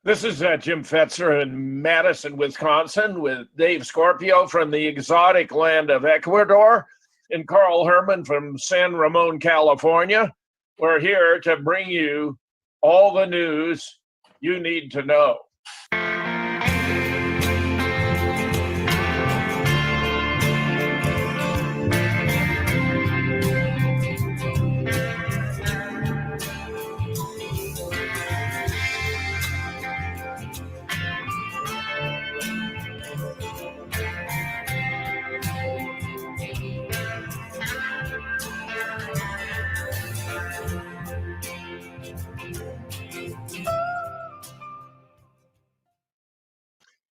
This is Jim Fetzer in Madison, Wisconsin, with Dave Scorpio from the exotic land of Ecuador and Carl Herman from San Ramon, California. We're here to bring you all the news you need to know.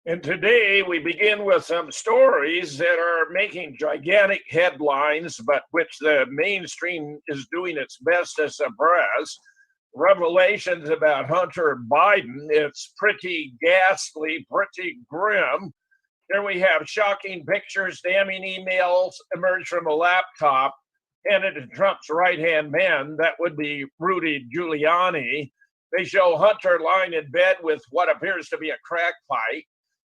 And today we begin with some stories that are making gigantic headlines, but which the mainstream is doing its best to suppress. Revelations about Hunter Biden. It's pretty ghastly, pretty grim. Here we have shocking pictures, damning emails emerge from a laptop handed to Trump's right-hand man. That would be Rudy Giuliani. They show Hunter lying in bed with what appears to be a crack pipe.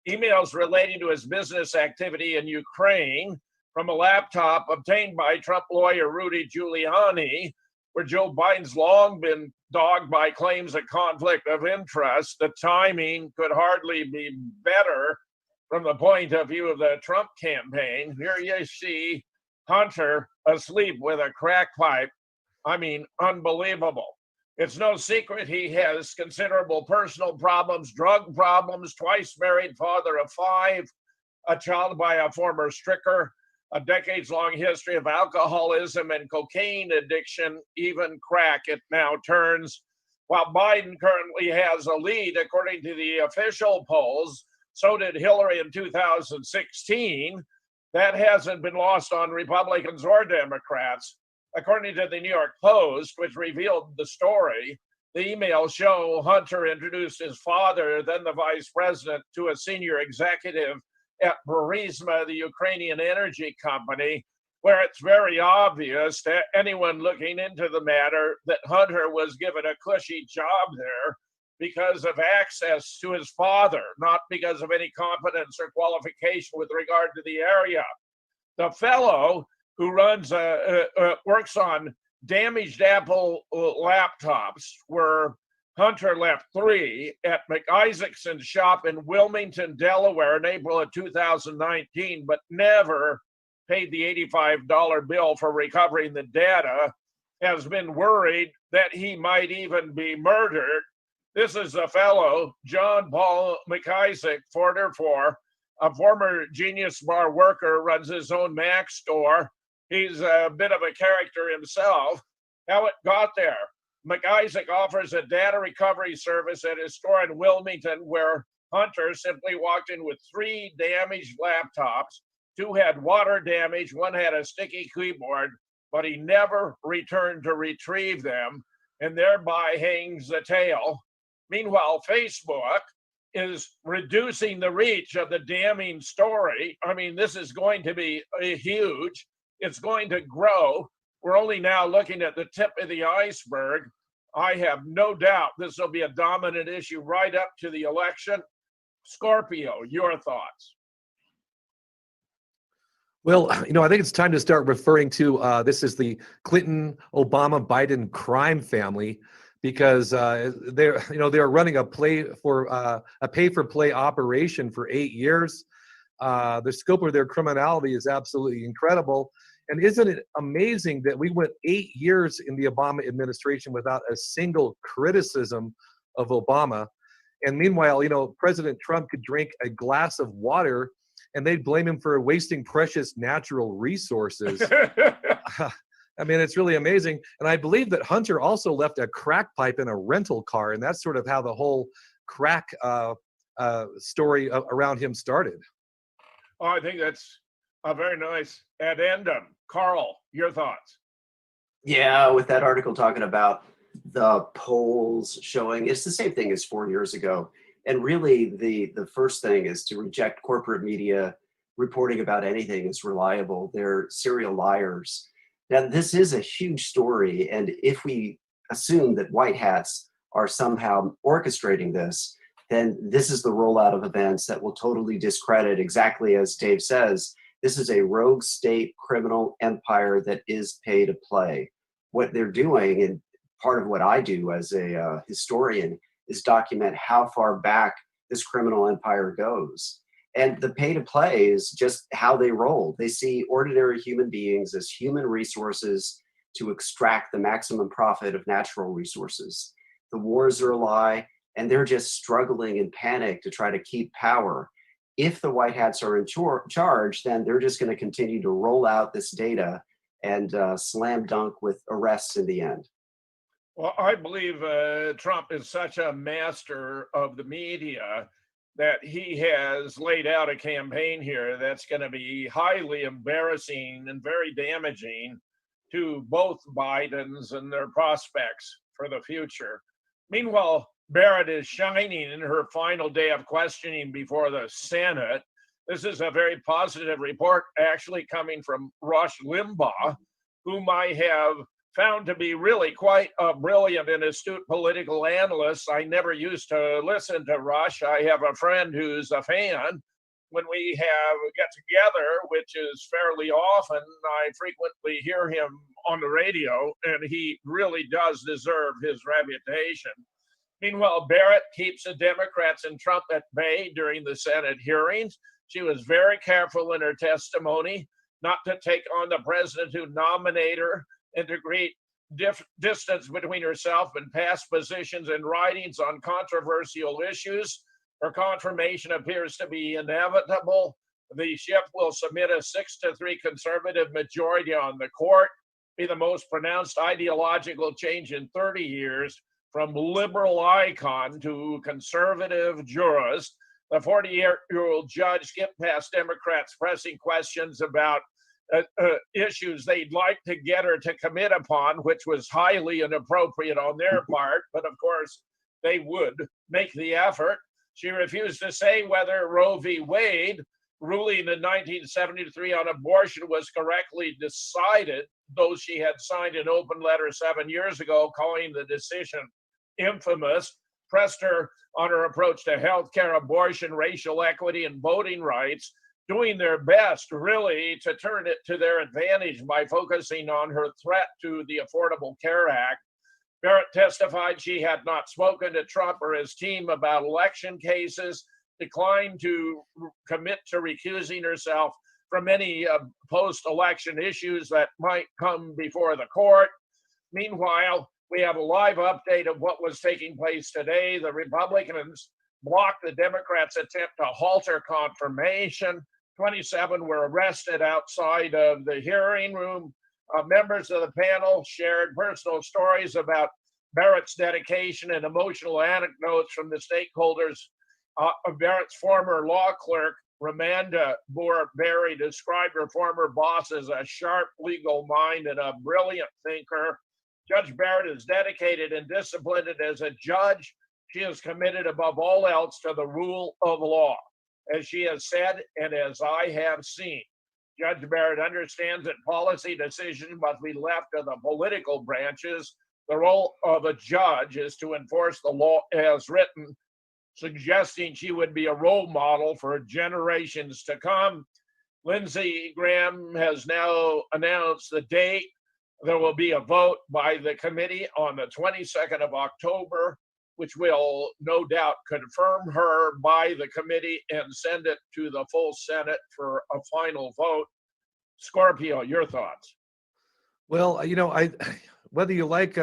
Emails relating to his business activity in Ukraine from a laptop obtained by Trump lawyer Rudy Giuliani, where Joe Biden's long been dogged by claims of conflict of interest. The timing could hardly be better from the point of view of the Trump campaign. Here you see Hunter asleep with a crack pipe. I mean, unbelievable. It's no secret he has considerable personal problems, drug problems, twice married, father of 5, a child by a former stricker, a decades-long history of alcoholism and cocaine addiction, even crack it now turns. While Biden currently has a lead, according to the official polls, so did Hillary in 2016. That hasn't been lost on Republicans or Democrats. According to the New York Post, which revealed the story, the emails show Hunter introduced his father, then the vice president, to a senior executive at Burisma, the Ukrainian energy company, where it's very obvious to anyone looking into the matter that Hunter was given a cushy job there because of access to his father, not because of any competence or qualification with regard to the area. The fellow who works on damaged Apple laptops, where Hunter left 3 at McIsaacson's shop in Wilmington, Delaware in April of 2019, but never paid the $85 bill for recovering the data, has been worried that he might even be murdered. This is a fellow, John Paul McIsaac, 44, a former Genius Bar worker, runs his own Mac store. He's a bit of a character himself. How it got there. McIsaac offers a data recovery service at his store in Wilmington, where Hunter simply walked in with 3 damaged laptops. 2 had water damage, 1 had a sticky keyboard, but he never returned to retrieve them, and thereby hangs the tale. Meanwhile, Facebook is reducing the reach of the damning story. I mean, this is going to be huge. It's going to grow. We're only now looking at the tip of the iceberg. I have no doubt this will be a dominant issue right up to the election. Scorpio, your thoughts? Well, I think it's time to start referring to this as the Clinton, Obama, Biden crime family, because they're running a pay-for-play operation for 8 years. The scope of their criminality is absolutely incredible. And isn't it amazing that we went 8 years in the Obama administration without a single criticism of Obama? And meanwhile, President Trump could drink a glass of water and they'd blame him for wasting precious natural resources. I mean, it's really amazing. And I believe that Hunter also left a crack pipe in a rental car. And that's sort of how the whole crack story around him started. Oh, I think that's a very nice addendum. Carl, your thoughts? Yeah, with that article talking about the polls showing it's the same thing as 4 years ago. And really, the first thing is to reject corporate media reporting about anything as reliable. They're serial liars. Now, this is a huge story. And if we assume that white hats are somehow orchestrating this, then this is the rollout of events that will totally discredit, exactly as Dave says, this is a rogue state criminal empire that is pay to play. What they're doing, and part of what I do as a historian, is document how far back this criminal empire goes. And the pay to play is just how they roll. They see ordinary human beings as human resources to extract the maximum profit of natural resources. The wars are a lie, and they're just struggling in panic to try to keep power. If the white hats are in charge, then they're just going to continue to roll out this data and slam dunk with arrests in the end. Well, I believe Trump is such a master of the media that he has laid out a campaign here that's going to be highly embarrassing and very damaging to both Bidens and their prospects for the future. Meanwhile, Barrett is shining in her final day of questioning before the Senate. This is a very positive report, actually coming from Rush Limbaugh, whom I have found to be really quite a brilliant and astute political analyst. I never used to listen to Rush. I have a friend who's a fan. When we get together, which is fairly often, I frequently hear him on the radio, and he really does deserve his reputation. Meanwhile, Barrett keeps the Democrats and Trump at bay during the Senate hearings. She was very careful in her testimony not to take on the president who nominated her and to create distance between herself and past positions and writings on controversial issues. Her confirmation appears to be inevitable. The ship will submit a 6-3 conservative majority on the court, be the most pronounced ideological change in 30 years, from liberal icon to conservative jurist. The 48-year-old judge skipped past Democrats pressing questions about issues they'd like to get her to commit upon, which was highly inappropriate on their part, but of course they would make the effort. She refused to say whether Roe v. Wade, ruling in 1973 on abortion, was correctly decided, though she had signed an open letter 7 years ago calling the decision infamous. Pressed her on her approach to healthcare, abortion, racial equity, and voting rights, doing their best really to turn it to their advantage by focusing on her threat to the Affordable Care Act. Barrett testified she had not spoken to Trump or his team about election cases, declined to commit to recusing herself from any post-election issues that might come before the court. Meanwhile, we have a live update of what was taking place today. The Republicans blocked the Democrats' attempt to halt her confirmation. 27 were arrested outside of the hearing room. Members of the panel shared personal stories about Barrett's dedication and emotional anecdotes from the stakeholders. Barrett's former law clerk, Ramanda Boer-Berry, described her former boss as a sharp legal mind and a brilliant thinker. Judge Barrett is dedicated and disciplined as a judge. She is committed above all else to the rule of law, as she has said and as I have seen. Judge Barrett understands that policy decisions must be left to the political branches. The role of a judge is to enforce the law as written, suggesting she would be a role model for generations to come. Lindsey Graham has now announced the date. There will be a vote by the committee on the 22nd of October, which will no doubt confirm her by the committee and send it to the full Senate for a final vote. Scorpio, your thoughts? Well, whether you like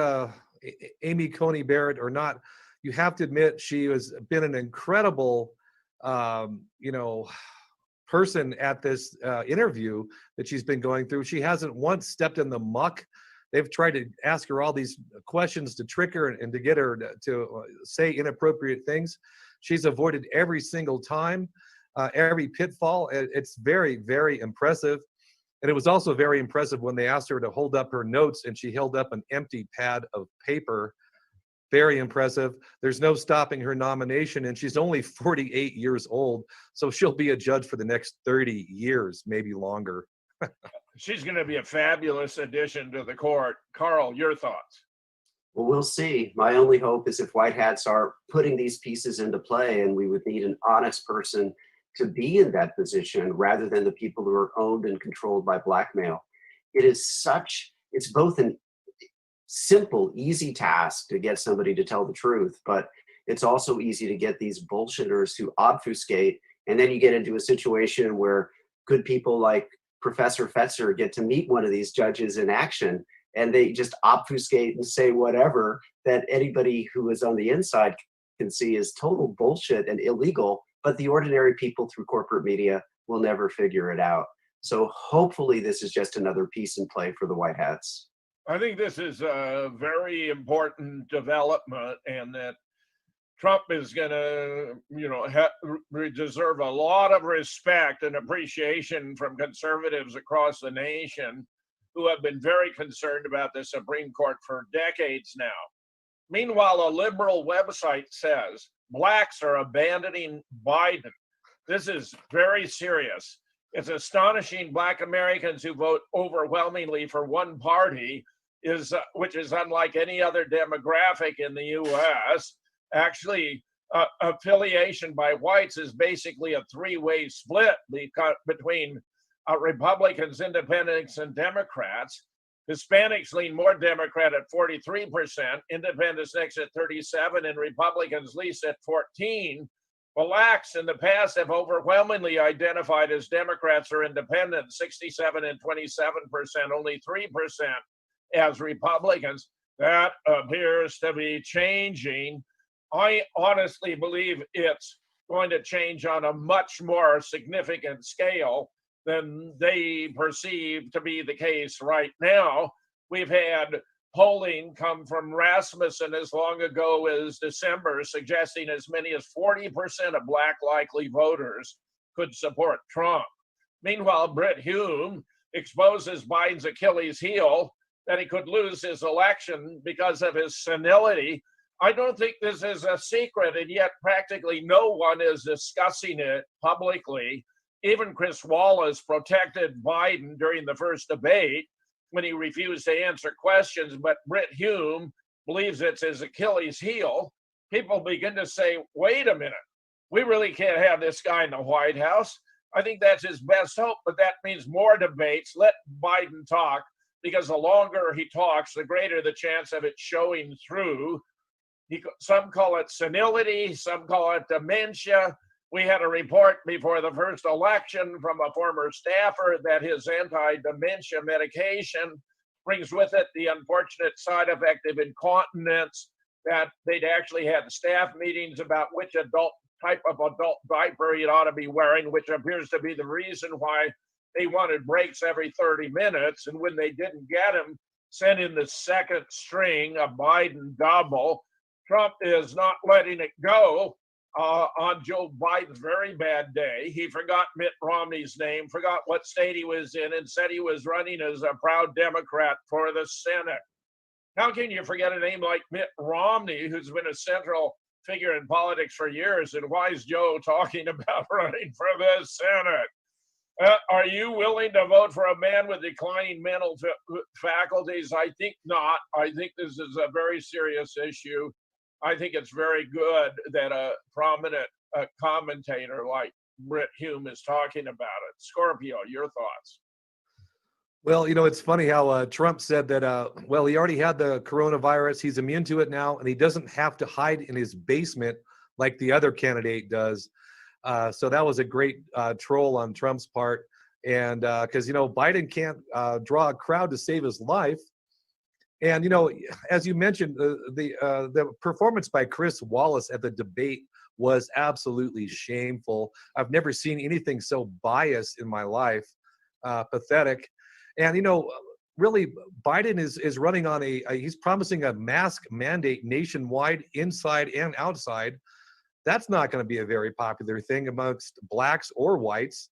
Amy Coney Barrett or not, you have to admit she has been an incredible, person at this interview that she's been going through. She hasn't once stepped in the muck. They've tried to ask her all these questions to trick her and to get her to say inappropriate things. She's avoided every single time, every pitfall. It's very, very impressive. And it was also very impressive when they asked her to hold up her notes and she held up an empty pad of paper. Very impressive. There's no stopping her nomination, and she's only 48 years old, so she'll be a judge for the next 30 years, maybe longer. She's going to be a fabulous addition to the court. Carl, your thoughts? Well, we'll see. My only hope is if white hats are putting these pieces into play, and we would need an honest person to be in that position rather than the people who are owned and controlled by blackmail. It's both an simple, easy task to get somebody to tell the truth, but it's also easy to get these bullshitters who obfuscate. And then you get into a situation where good people like Professor Fetzer get to meet one of these judges in action, and they just obfuscate and say whatever that anybody who is on the inside can see is total bullshit and illegal, but the ordinary people through corporate media will never figure it out. So hopefully this is just another piece in play for the white hats. I think this is a very important development, and that Trump is going to, deserve a lot of respect and appreciation from conservatives across the nation who have been very concerned about the Supreme Court for decades now. Meanwhile, a liberal website says blacks are abandoning Biden. This is very serious. It's astonishing Black Americans who vote overwhelmingly for one party, which is unlike any other demographic in the U.S. Actually, affiliation by whites is basically a three-way split between Republicans, Independents, and Democrats. Hispanics lean more Democrat at 43%, Independents next at 37%, and Republicans least at 14%. Blacks in the past have overwhelmingly identified as Democrats or Independents, 67% and 27%, only 3% as Republicans. That appears to be changing. I honestly believe it's going to change on a much more significant scale than they perceive to be the case right now. We've had polling come from Rasmussen as long ago as December, suggesting as many as 40% of Black likely voters could support Trump. Meanwhile, Britt Hume exposes Biden's Achilles heel, that he could lose his election because of his senility. I don't think this is a secret, and yet practically no one is discussing it publicly. Even Chris Wallace protected Biden during the first debate when he refused to answer questions, but Britt Hume believes it's his Achilles heel. People begin to say, wait a minute, we really can't have this guy in the White House. I think that's his best hope, but that means more debates. Let Biden talk, because the longer he talks, the greater the chance of it showing through. Some call it senility, some call it dementia. We had a report before the first election from a former staffer that his anti-dementia medication brings with it the unfortunate side effect of incontinence, that they'd actually had staff meetings about which type of adult diaper he ought to be wearing, which appears to be the reason why they wanted breaks every 30 minutes. And when they didn't get him, sent in the second string, a Biden double. Trump is not letting it go. On Joe Biden's very bad day, he forgot Mitt Romney's name, forgot what state he was in, and said he was running as a proud Democrat for the Senate. How can you forget a name like Mitt Romney, who's been a central figure in politics for years? And why is Joe talking about running for the Senate? Are you willing to vote for a man with declining mental faculties? I think not. I think this is a very serious issue. I think it's very good that a prominent commentator like Britt Hume is talking about it. Scorpio, your thoughts? Well, it's funny how Trump said that, he already had the coronavirus. He's immune to it now, and he doesn't have to hide in his basement like the other candidate does. So that was a great troll on Trump's part. And because, Biden can't draw a crowd to save his life. And, as you mentioned, the performance by Chris Wallace at the debate was absolutely shameful. I've never seen anything so biased in my life, pathetic. And, really, Biden is running on he's promising a mask mandate nationwide, inside and outside. That's not going to be a very popular thing amongst blacks or whites.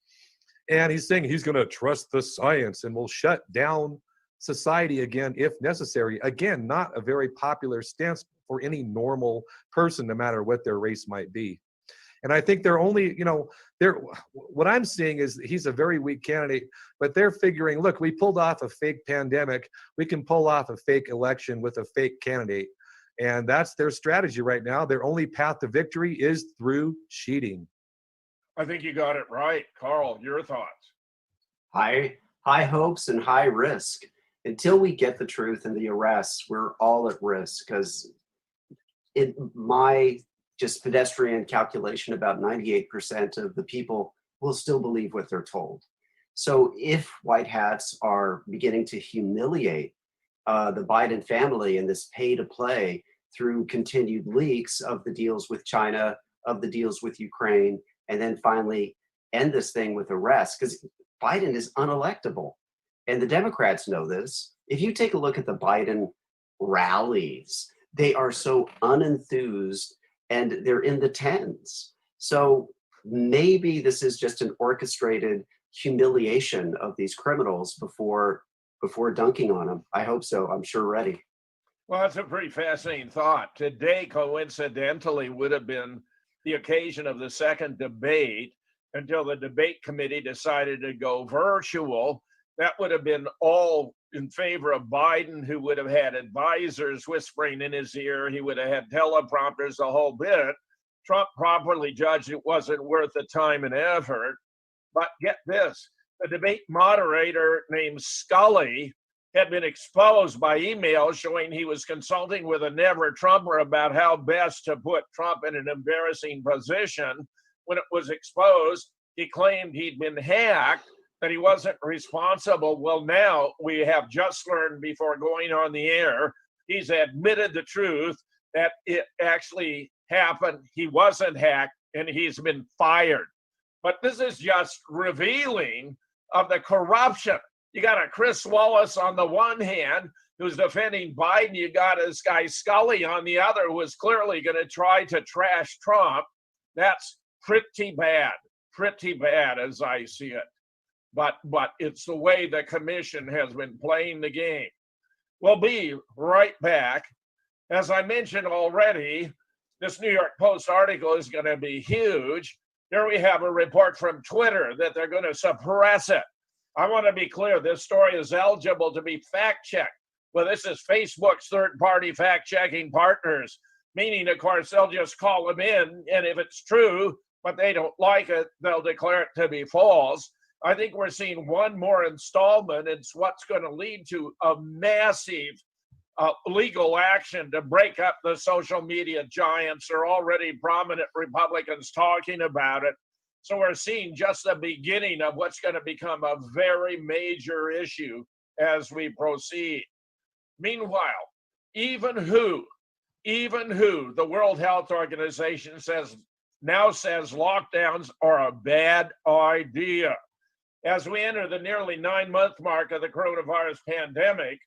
And he's saying he's going to trust the science and will shut down society again if necessary. Again, not a very popular stance for any normal person, no matter what their race might be. And I think they're only, what I'm seeing is he's a very weak candidate, but they're figuring, look, we pulled off a fake pandemic. We can pull off a fake election with a fake candidate. And that's their strategy right now. Their only path to victory is through cheating. I think you got it right. Carl, your thoughts? High hopes and high risk. Until we get the truth and the arrests, we're all at risk, because in my just pedestrian calculation, about 98% of the people will still believe what they're told. So if white hats are beginning to humiliate the Biden family in this pay to play through continued leaks of the deals with China, of the deals with Ukraine, and then finally end this thing with arrests, because Biden is unelectable. And the Democrats know this. If you take a look at the Biden rallies, they are so unenthused and they're in the tens. So maybe this is just an orchestrated humiliation of these criminals before dunking on them. I hope so. I'm sure ready. Well, that's a pretty fascinating thought. Today, coincidentally, would have been the occasion of the second debate until the debate committee decided to go virtual. That would have been all in favor of Biden, who would have had advisors whispering in his ear. He would have had teleprompters, the whole bit. Trump properly judged it wasn't worth the time and effort. But get this, the debate moderator named Scully had been exposed by email showing he was consulting with a never-Trumper about how best to put Trump in an embarrassing position. When it was exposed, he claimed he'd been hacked, that he wasn't responsible. Well, now we have just learned before going on the air, he's admitted the truth that it actually happened. He wasn't hacked and he's been fired. But this is just revealing of the corruption. You got a Chris Wallace on the one hand who's defending Biden. You got this guy Scully on the other who is clearly going to try to trash Trump. That's pretty bad as I see it. But it's the way the commission has been playing the game. We'll be right back. As I mentioned already, this New York Post article is going to be huge. Here we have a report from Twitter that they're going to suppress it. I want to be clear, this story is eligible to be fact-checked. Well, this is Facebook's third-party fact-checking partners, meaning, of course, they'll just call them in, and if it's true, but they don't like it, they'll declare it to be false. I think we're seeing one more installment. It's what's going to lead to a massive legal action to break up the social media giants. There are already prominent Republicans talking about it. So we're seeing just the beginning of what's going to become a very major issue as we proceed. Meanwhile, even who, the World Health Organization now says lockdowns are a bad idea. As we enter the nearly 9-month mark of the coronavirus pandemic,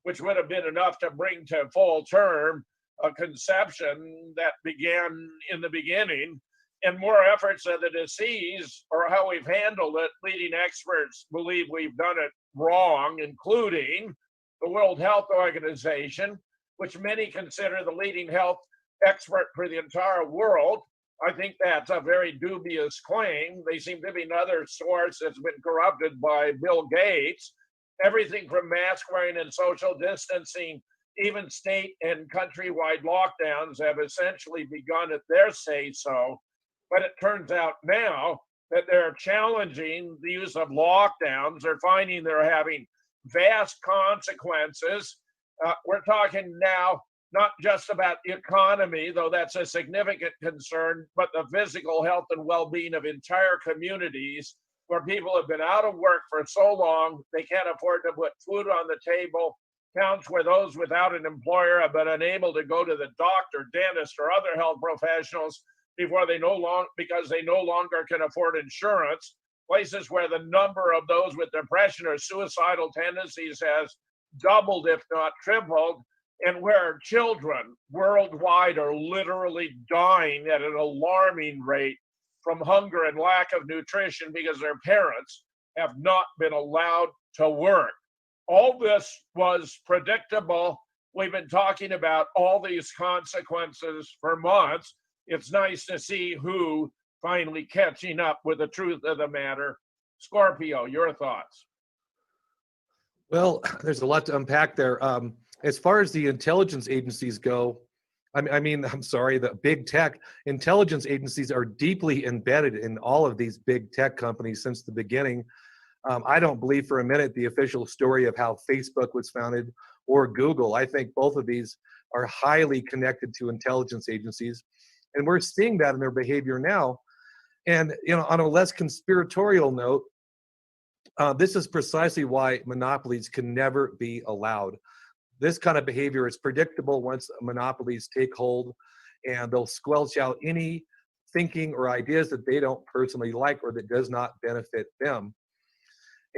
which would have been enough to bring to full term a conception that began in the beginning, and more efforts of the disease or how we've handled it, leading experts believe we've done it wrong, including the World Health Organization, which many consider the leading health expert for the entire world. I think that's a very dubious claim. They seem to be another source that's been corrupted by Bill Gates. Everything from mask wearing and social distancing, even state and countrywide lockdowns have essentially begun at their say-so. But it turns out now that they're challenging the use of lockdowns. They're finding they're having vast consequences. We're talking now not just about the economy, though that's a significant concern, but the physical health and well-being of entire communities where people have been out of work for so long they can't afford to put food on the table. Counts where those without an employer have been unable to go to the doctor, dentist, or other health professionals because they no longer can afford insurance. Places where the number of those with depression or suicidal tendencies has doubled, if not tripled, and where children worldwide are literally dying at an alarming rate from hunger and lack of nutrition because their parents have not been allowed to work. All this was predictable. We've been talking about all these consequences for months. It's nice to see who finally catching up with the truth of the matter. Scorpio, your thoughts? Well, there's a lot to unpack there. As far as the intelligence agencies go, I'm sorry, the big tech intelligence agencies are deeply embedded in all of these big tech companies since the beginning. I don't believe for a minute the official story of how Facebook was founded or Google. I think both of these are highly connected to intelligence agencies, and we're seeing that in their behavior now. And on a less conspiratorial note, this is precisely why monopolies can never be allowed. This kind of behavior is predictable once monopolies take hold, and they'll squelch out any thinking or ideas that they don't personally like or that does not benefit them.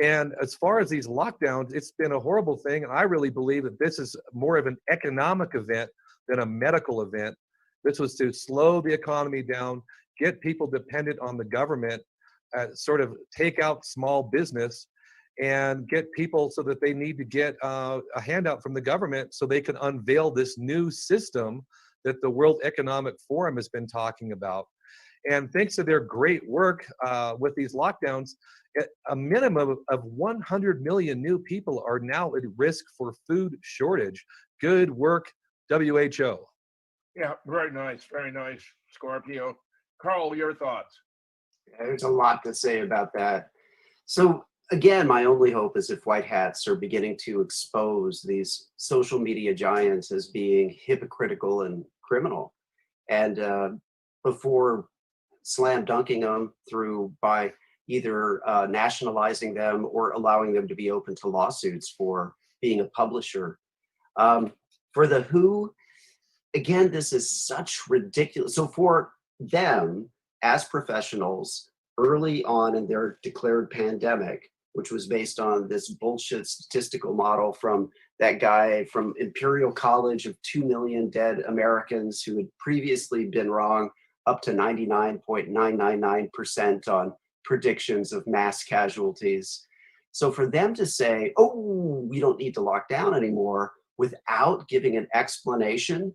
And as far as these lockdowns, it's been a horrible thing. And I really believe that this is more of an economic event than a medical event. This was to slow the economy down, get people dependent on the government, sort of take out small business, and get people so that they need to get a handout from the government so they can unveil this new system that the World Economic Forum has been talking about. And thanks to their great work with these lockdowns, a minimum of 100 million new people are now at risk for food shortage. Good work, WHO. Yeah, very nice, Scorpio. Carl, your thoughts? There's a lot to say about that. So again, my only hope is if white hats are beginning to expose these social media giants as being hypocritical and criminal, and before slam dunking them through by either nationalizing them or allowing them to be open to lawsuits for being a publisher. For the WHO, again, this is such ridiculous. So for them as professionals early on in their declared pandemic, which was based on this bullshit statistical model from that guy from Imperial College of 2 million dead Americans who had previously been wrong up to 99.999% on predictions of mass casualties. So for them to say, oh, we don't need to lock down anymore without giving an explanation,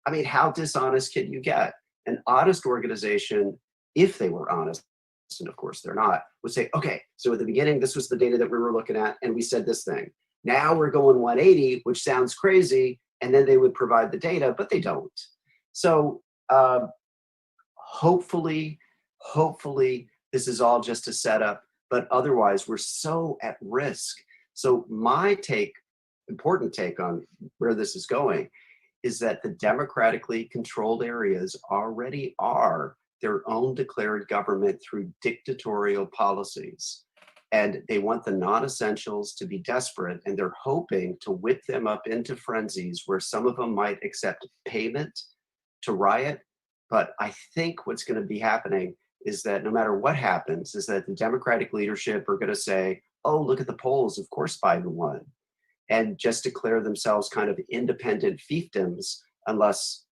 I mean, how dishonest can you get? An honest organization, if they were honest, and of course they're not, would say, okay, so at the beginning, this was the data that we were looking at, and we said this thing. Now we're going 180, which sounds crazy, and then they would provide the data, but they don't. So hopefully, this is all just a setup, but otherwise we're so at risk. So my important take on where this is going is that the democratically controlled areas already are their own declared government through dictatorial policies. And they want the non-essentials to be desperate, and they're hoping to whip them up into frenzies where some of them might accept payment to riot. But I think what's going to be happening is that no matter what happens, is that the Democratic leadership are going to say, oh, look at the polls, of course Biden won, and just declare themselves kind of independent fiefdoms unless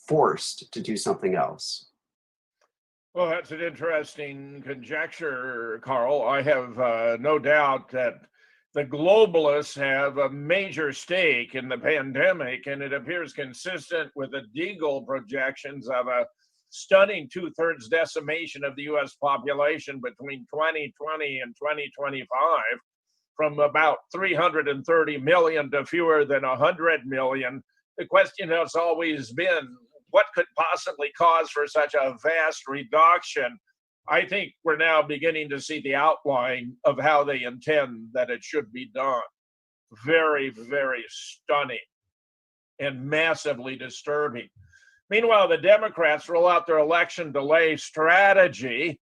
forced to do something else. Well, that's an interesting conjecture, Carl. I have no doubt that the globalists have a major stake in the pandemic, and it appears consistent with the Deagle projections of a stunning 2/3 decimation of the U.S. population between 2020 and 2025, from about 330 million to fewer than 100 million. The question has always been, what could possibly cause for such a vast reduction? I think we're now beginning to see the outline of how they intend that it should be done. Very, very stunning and massively disturbing. Meanwhile, the Democrats roll out their election delay strategy.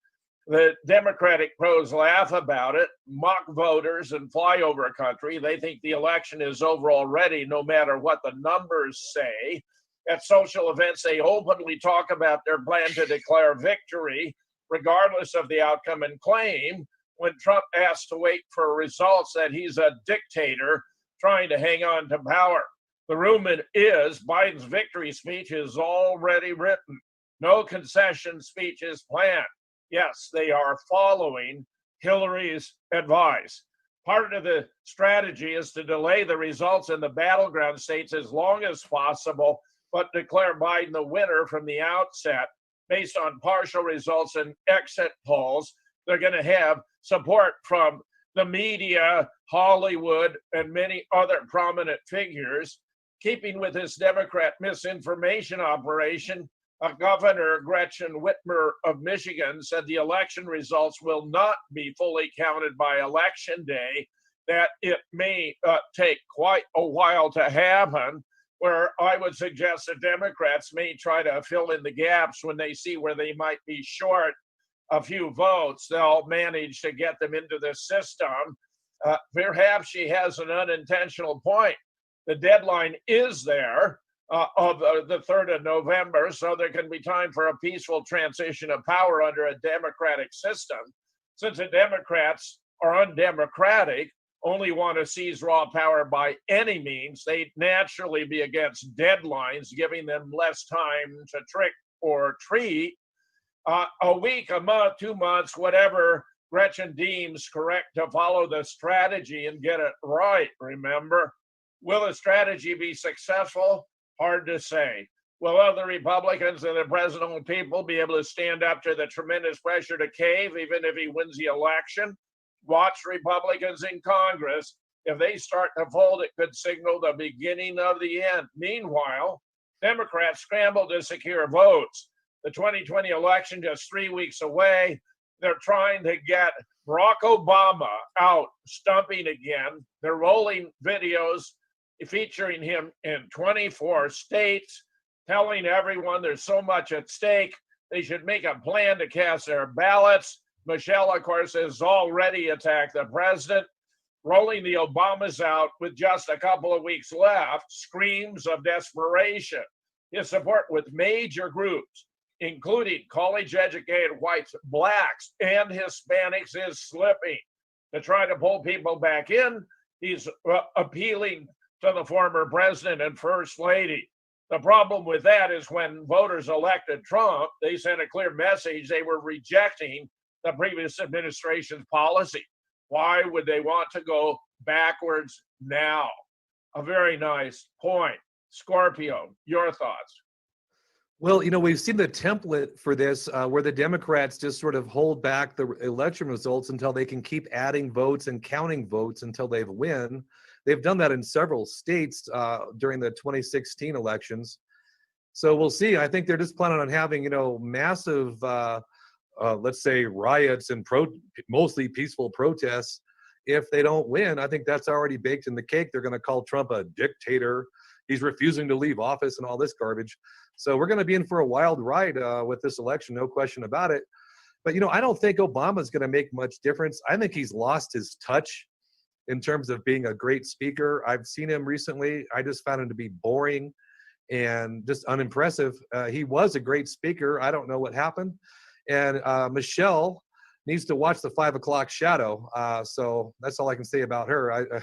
The Democratic pros laugh about it, mock voters, and fly over country. They think the election is over already, no matter what the numbers say. At social events, they openly talk about their plan to declare victory, regardless of the outcome, and claim, when Trump asks to wait for results, that he's a dictator trying to hang on to power. The rumor is Biden's victory speech is already written. No concession speech is planned. Yes, they are following Hillary's advice. Part of the strategy is to delay the results in the battleground states as long as possible, but declare Biden the winner from the outset. based on partial results and exit polls. They're going to have support from the media, Hollywood, and many other prominent figures. Keeping with this Democrat misinformation operation, Governor Gretchen Whitmer of Michigan said the election results will not be fully counted by Election Day, that it may take quite a while to happen, where I would suggest the Democrats may try to fill in the gaps when they see where they might be short a few votes. They'll manage to get them into the system. Perhaps she has an unintentional point. The deadline is there of the 3rd of November, so there can be time for a peaceful transition of power under a democratic system. Since the Democrats are undemocratic, only want to seize raw power by any means, they'd naturally be against deadlines, giving them less time to trick or treat. A week, a month, 2 months, whatever Gretchen deems correct to follow the strategy and get it right, remember? Will the strategy be successful? Hard to say. Will other Republicans and the president people be able to stand up to the tremendous pressure to cave, even if he wins the election? Watch Republicans in Congress. If they start to fold, it could signal the beginning of the end. Meanwhile, Democrats scramble to secure votes. The 2020 election just 3 weeks away. They're trying to get Barack Obama out stumping again. They're rolling videos featuring him in 24 states, telling everyone there's so much at stake. They should make a plan to cast their ballots. Michelle, of course, has already attacked the president. Rolling the Obamas out with just a couple of weeks left screams of desperation. His support with major groups, including college-educated whites, blacks, and Hispanics, is slipping. To try to pull people back in, he's appealing to the former president and first lady. The problem with that is when voters elected Trump, they sent a clear message they were rejecting the previous administration's policy. Why would they want to go backwards now? A very nice point. Scorpio, your thoughts? Well, we've seen the template for this where the Democrats just sort of hold back the election results until they can keep adding votes and counting votes until they win. They've done that in several states during the 2016 elections. So we'll see. I think they're just planning on having, massive, let's say, riots and mostly peaceful protests. If they don't win, I think that's already baked in the cake. They're going to call Trump a dictator. He's refusing to leave office and all this garbage. So we're going to be in for a wild ride with this election, no question about it. But, I don't think Obama's going to make much difference. I think he's lost his touch in terms of being a great speaker. I've seen him recently. I just found him to be boring and just unimpressive. He was a great speaker. I don't know what happened. And Michelle needs to watch the 5 o'clock shadow. So that's all I can say about her.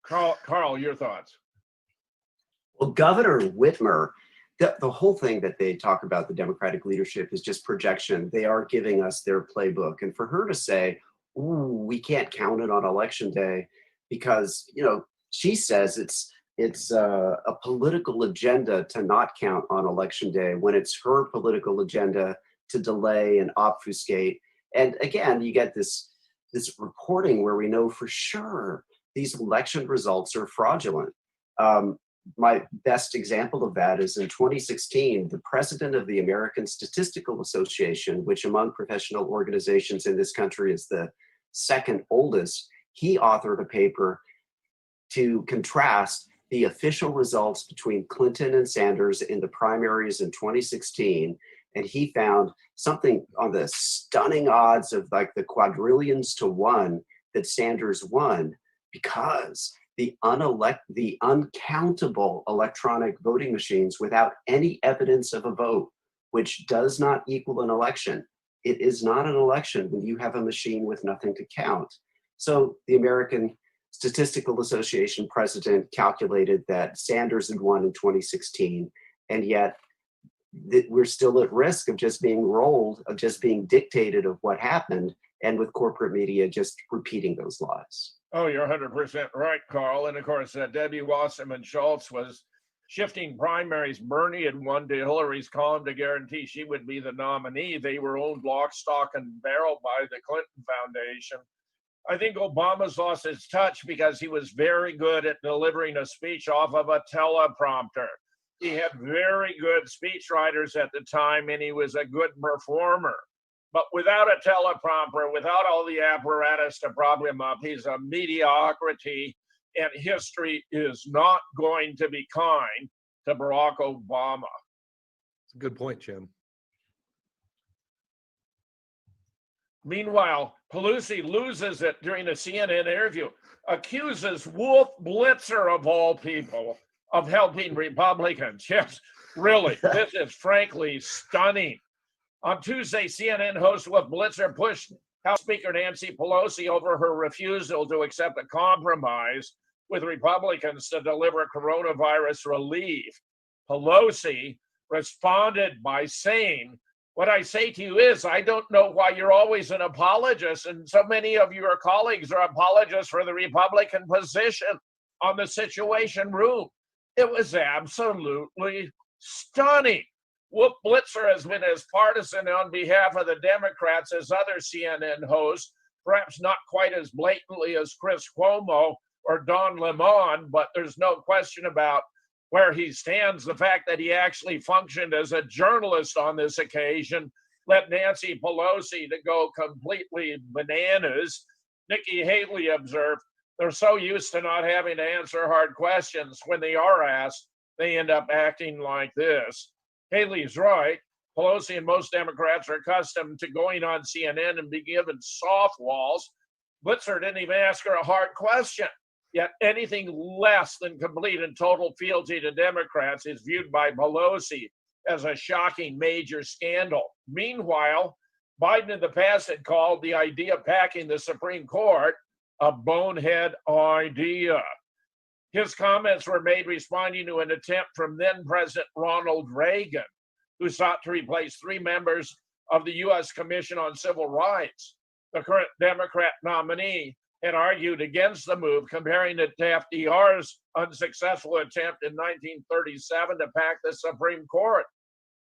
Carl, your thoughts? Well, Governor Whitmer, the whole thing that they talk about, the Democratic leadership, is just projection. They are giving us their playbook. And for her to say, ooh, we can't count it on election day because, she says it's a political agenda to not count on election day when it's her political agenda to delay and obfuscate. And again, you get this reporting where we know for sure these election results are fraudulent. My best example of that is in 2016, the president of the American Statistical Association, which among professional organizations in this country is the second oldest, he authored a paper to contrast the official results between Clinton and Sanders in the primaries in 2016. And he found something on the stunning odds of like the quadrillions to one that Sanders won because the uncountable electronic voting machines without any evidence of a vote, which does not equal an election. It is not an election when you have a machine with nothing to count. So the American Statistical Association president calculated that Sanders had won in 2016, and yet we're still at risk of just being rolled, of just being dictated of what happened, and with corporate media just repeating those lies. Oh, you're 100% right, Carl. And of course, Debbie Wasserman Schultz was shifting primaries, Bernie had won to Hillary's column to guarantee she would be the nominee. They were owned lock, stock, and barrel by the Clinton Foundation. I think Obama's lost his touch because he was very good at delivering a speech off of a teleprompter. He had very good speechwriters at the time, and he was a good performer. But without a teleprompter, without all the apparatus to prop him up, he's a mediocrity, and history is not going to be kind to Barack Obama. It's a good point, Jim. Meanwhile, Pelosi loses it during a CNN interview, accuses Wolf Blitzer, of all people, of helping Republicans. Yes, really, this is frankly stunning. On Tuesday, CNN host Wolf Blitzer pushed House Speaker Nancy Pelosi over her refusal to accept a compromise with Republicans to deliver coronavirus relief. Pelosi responded by saying, "What I say to you is, I don't know why you're always an apologist, and so many of your colleagues are apologists for the Republican position on the Situation Room." It was absolutely stunning. Wolf Blitzer has been as partisan on behalf of the Democrats as other CNN hosts, perhaps not quite as blatantly as Chris Cuomo or Don Lemon, but there's no question about where he stands. The fact that he actually functioned as a journalist on this occasion led Nancy Pelosi to go completely bananas. Nikki Haley observed, they're so used to not having to answer hard questions. When they are asked, they end up acting like this. Haley's right. Pelosi and most Democrats are accustomed to going on CNN and being given softballs. Blitzer didn't even ask her a hard question. Yet anything less than complete and total fealty to Democrats is viewed by Pelosi as a shocking major scandal. Meanwhile, Biden in the past had called the idea of packing the Supreme Court a bonehead idea. His comments were made responding to an attempt from then President Ronald Reagan, who sought to replace 3 members of the U.S. Commission on Civil Rights. The current Democrat nominee had argued against the move, comparing it to FDR's unsuccessful attempt in 1937 to pack the Supreme Court.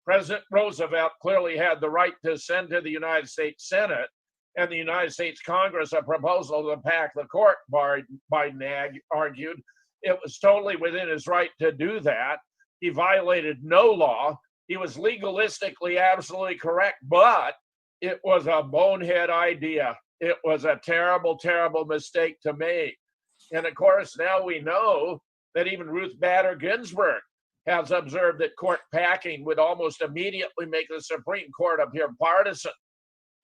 President Roosevelt clearly had the right to send to the United States Senate and the United States Congress a proposal to pack the court, Biden argued. It was totally within his right to do that. He violated no law. He was legalistically absolutely correct, but it was a bonehead idea. It was a terrible, terrible mistake to make. And of course, now we know that even Ruth Bader Ginsburg has observed that court packing would almost immediately make the Supreme Court appear partisan.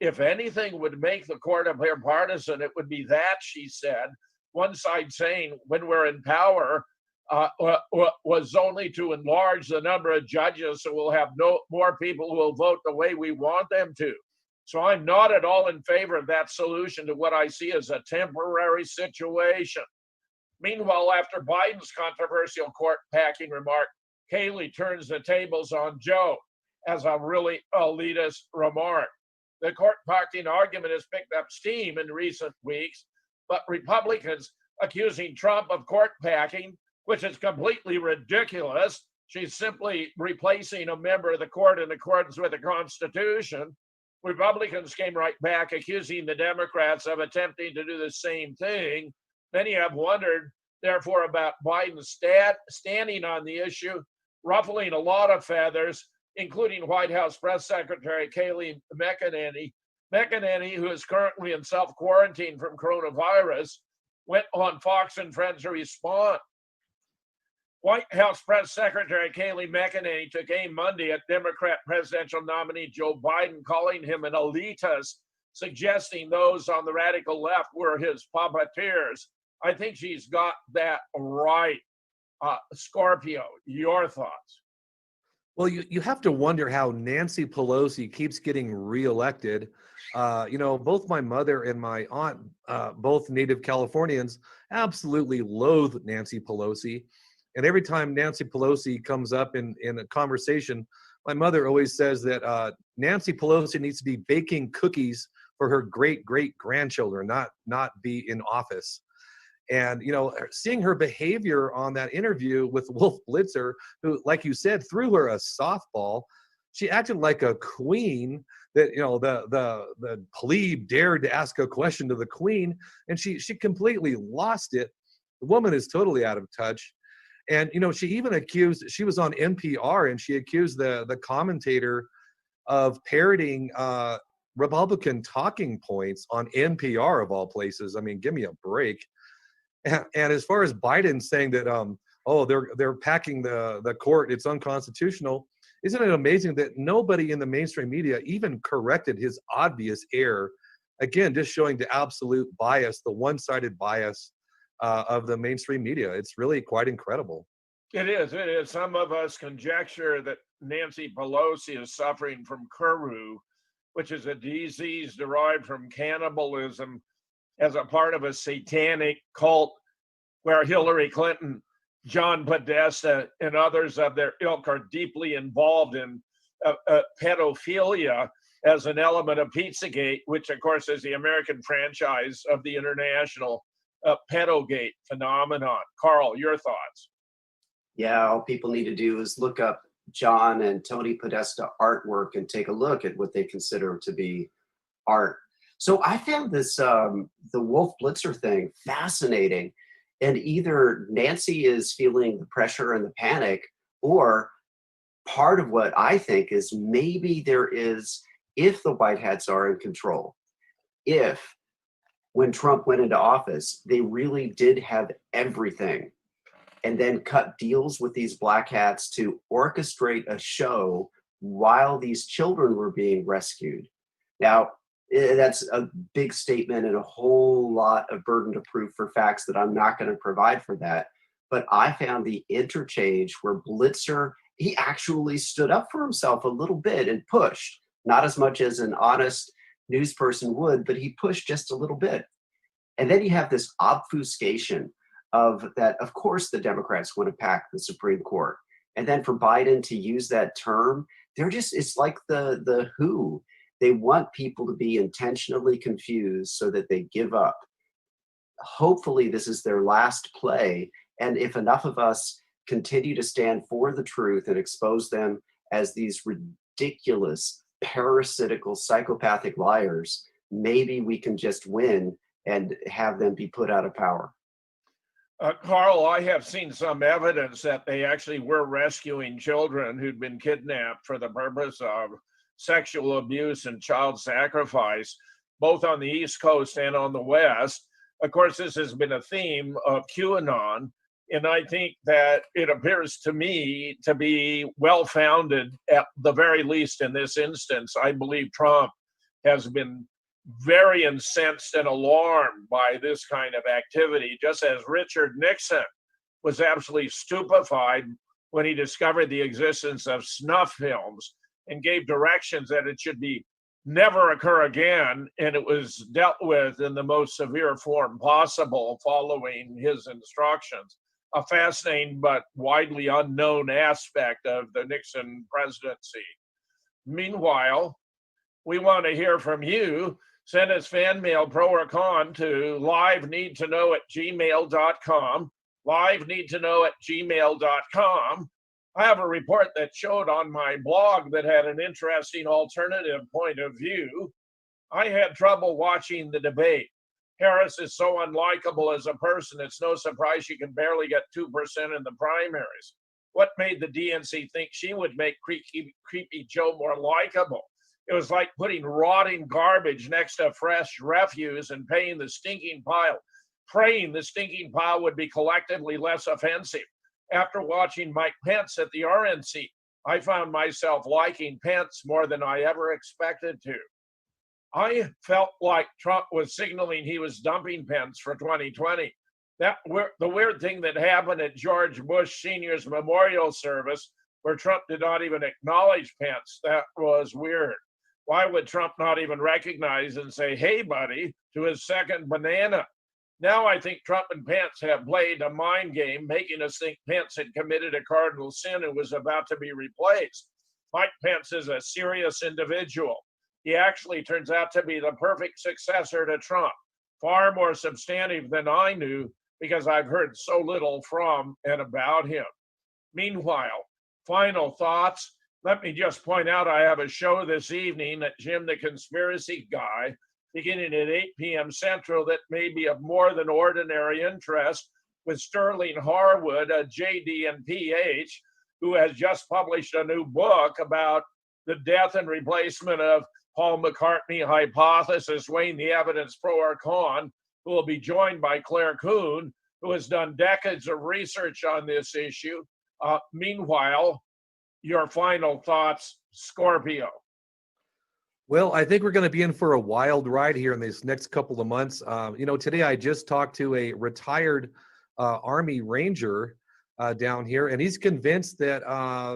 If anything would make the court appear partisan, it would be that, she said. One side saying, when we're in power, was only to enlarge the number of judges so we'll have more people who will vote the way we want them to. So I'm not at all in favor of that solution to what I see as a temporary situation. Meanwhile, after Biden's controversial court packing remark, Haley turns the tables on Joe as a really elitist remark. The court packing argument has picked up steam in recent weeks, but Republicans accusing Trump of court packing, which is completely ridiculous. She's simply replacing a member of the court in accordance with the Constitution. Republicans came right back accusing the Democrats of attempting to do the same thing. Many have wondered, therefore, about Biden's standing on the issue, ruffling a lot of feathers, including White House Press Secretary Kayleigh McEnany, who is currently in self-quarantine from coronavirus, went on Fox and Friends to respond. White House Press Secretary Kayleigh McEnany took aim Monday at Democrat presidential nominee Joe Biden, calling him an elitist, suggesting those on the radical left were his puppeteers. I think she's got that right. Scorpio, your thoughts? Well, you have to wonder how Nancy Pelosi keeps getting reelected. Both my mother and my aunt, both native Californians, absolutely loathe Nancy Pelosi. And every time Nancy Pelosi comes up in a conversation, my mother always says that Nancy Pelosi needs to be baking cookies for her great-great-grandchildren, not be in office. And, seeing her behavior on that interview with Wolf Blitzer, who, like you said, threw her a softball, she acted like a queen that, the plebe dared to ask a question to the queen, and she completely lost it. The woman is totally out of touch. And, she even she was on NPR, and she accused the commentator of parroting Republican talking points on NPR of all places. I mean, give me a break. And as far as Biden saying that, they're packing the court, it's unconstitutional. Isn't it amazing that nobody in the mainstream media even corrected his obvious error? Again, just showing the absolute bias, the one-sided bias of the mainstream media. It's really quite incredible. It is. It is. Some of us conjecture that Nancy Pelosi is suffering from Kuru, which is a disease derived from cannibalism, as a part of a satanic cult where Hillary Clinton, John Podesta, and others of their ilk are deeply involved in pedophilia as an element of Pizzagate, which, of course, is the American franchise of the international pedogate phenomenon. Carl, your thoughts? Yeah, all people need to do is look up John and Tony Podesta artwork and take a look at what they consider to be art. So I found this, the Wolf Blitzer thing fascinating. And either Nancy is feeling the pressure and the panic, or part of what I think is maybe there is, if the White Hats are in control, if when Trump went into office, they really did have everything, and then cut deals with these Black Hats to orchestrate a show while these children were being rescued. Now, that's a big statement and a whole lot of burden of proof for facts that I'm not going to provide for that. But I found the interchange where Blitzer, he actually stood up for himself a little bit and pushed, not as much as an honest news person would, but he pushed just a little bit. And then you have this obfuscation of that, of course, the Democrats want to pack the Supreme Court. And then for Biden to use that term, it's like the WHO. They want people to be intentionally confused so that they give up. Hopefully this is their last play. And if enough of us continue to stand for the truth and expose them as these ridiculous, parasitical, psychopathic liars, maybe we can just win and have them be put out of power. Carl, I have seen some evidence that they actually were rescuing children who'd been kidnapped for the purpose of sexual abuse and child sacrifice, both on the East Coast and on the West. Of course, this has been a theme of QAnon, and I think that it appears to me to be well-founded, at the very least in this instance. I believe Trump has been very incensed and alarmed by this kind of activity, just as Richard Nixon was absolutely stupefied when he discovered the existence of snuff films and gave directions that it should be never occur again, and it was dealt with in the most severe form possible following his instructions. A fascinating but widely unknown aspect of the Nixon presidency. Meanwhile, we want to hear from you. Send us fan mail, pro or con, to liveneedtoknow@gmail.com, liveneedtoknow@gmail.com. I have a report that showed on my blog that had an interesting alternative point of view. I had trouble watching the debate. Harris is so unlikable as a person, it's no surprise she can barely get 2% in the primaries. What made the DNC think she would make Creepy Joe more likable? It was like putting rotting garbage next to fresh refuse and praying the stinking pile would be collectively less offensive. After watching Mike Pence at the RNC, I found myself liking Pence more than I ever expected to. I felt like Trump was signaling he was dumping Pence for 2020. The weird thing that happened at George Bush Sr.'s memorial service, where Trump did not even acknowledge Pence, that was weird. Why would Trump not even recognize and say, "Hey, buddy," to his second banana? Now I think Trump and Pence have played a mind game, making us think Pence had committed a cardinal sin and was about to be replaced. Mike Pence is a serious individual. He actually turns out to be the perfect successor to Trump, far more substantive than I knew, because I've heard so little from and about him. Meanwhile, final thoughts. Let me just point out I have a show this evening at Jim the Conspiracy Guy, beginning at 8 p.m. Central, that may be of more than ordinary interest, with Sterling Harwood, a JD and PH, who has just published a new book about the death and replacement of Paul McCartney hypothesis, weighing the evidence pro or con, who will be joined by Claire Kuhn, who has done decades of research on this issue. Meanwhile, your final thoughts, Scorpio. Well, I think we're going to be in for a wild ride here in these next couple of months. Today I just talked to a retired Army Ranger down here, and he's convinced that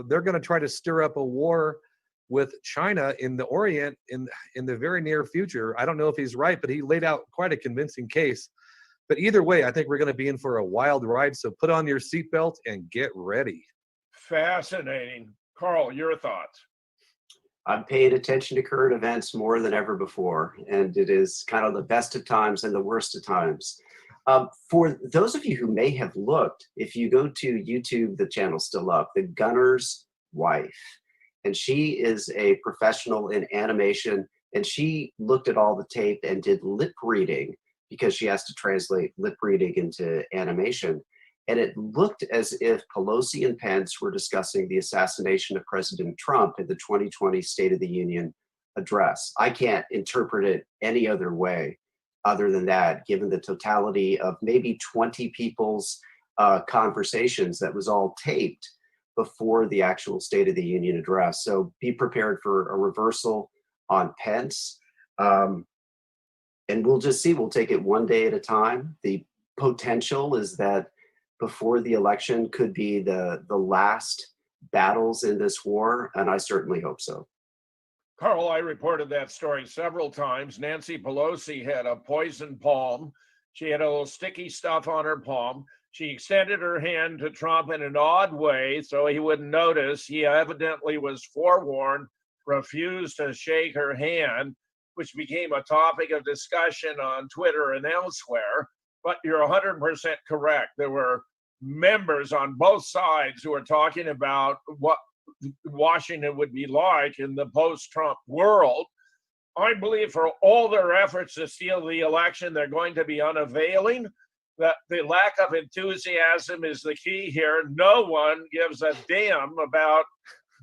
they're going to try to stir up a war with China in the Orient in the very near future. I don't know if he's right, but he laid out quite a convincing case. But either way, I think we're going to be in for a wild ride. So put on your seatbelt and get ready. Fascinating. Carl, your thoughts? I'm paying attention to current events more than ever before, and it is kind of the best of times and the worst of times. For those of you who may have looked, if you go to YouTube, the channel's still up, The Gunner's Wife. And she is a professional in animation, and she looked at all the tape and did lip reading because she has to translate lip reading into animation. And it looked as if Pelosi and Pence were discussing the assassination of President Trump in the 2020 State of the Union address. I can't interpret it any other way other than that, given the totality of maybe 20 people's conversations that was all taped before the actual State of the Union address. So be prepared for a reversal on Pence. And we'll just see. We'll take it one day at a time. The potential is that before the election could be the last battles in this war, and I certainly hope so. Carl, I reported that story several times. Nancy Pelosi had a poisoned palm. She had a little sticky stuff on her palm. She extended her hand to Trump in an odd way so he wouldn't notice. He evidently was forewarned, refused to shake her hand, which became a topic of discussion on Twitter and elsewhere. But you're 100% correct. There were members on both sides who were talking about what Washington would be like in the post-Trump world. I believe for all their efforts to steal the election, they're going to be unavailing. That the lack of enthusiasm is the key here. No one gives a damn about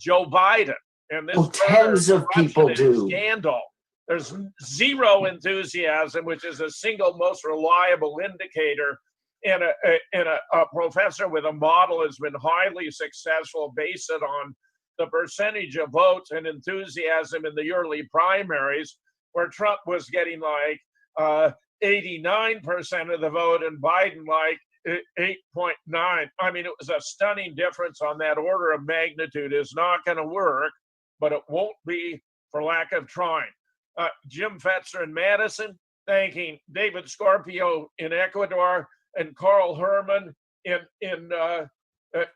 Joe Biden. And this tens of people do. Scandal. There's zero enthusiasm, which is the single most reliable indicator. And a professor with a model has been highly successful based it on the percentage of votes and enthusiasm in the early primaries, where Trump was getting like 89% of the vote and Biden like 8.9. I mean, it was a stunning difference on that order of magnitude. It's not going to work, but it won't be for lack of trying. Jim Fetzer in Madison, thanking David Scorpio in Ecuador and Carl Herman in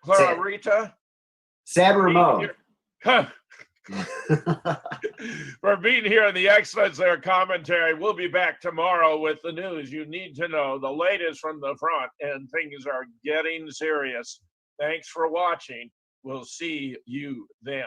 Clarita. San Ramon. For being here in the excellence of their commentary. We'll be back tomorrow with the news you need to know, the latest from the front, and things are getting serious. Thanks for watching. We'll see you then.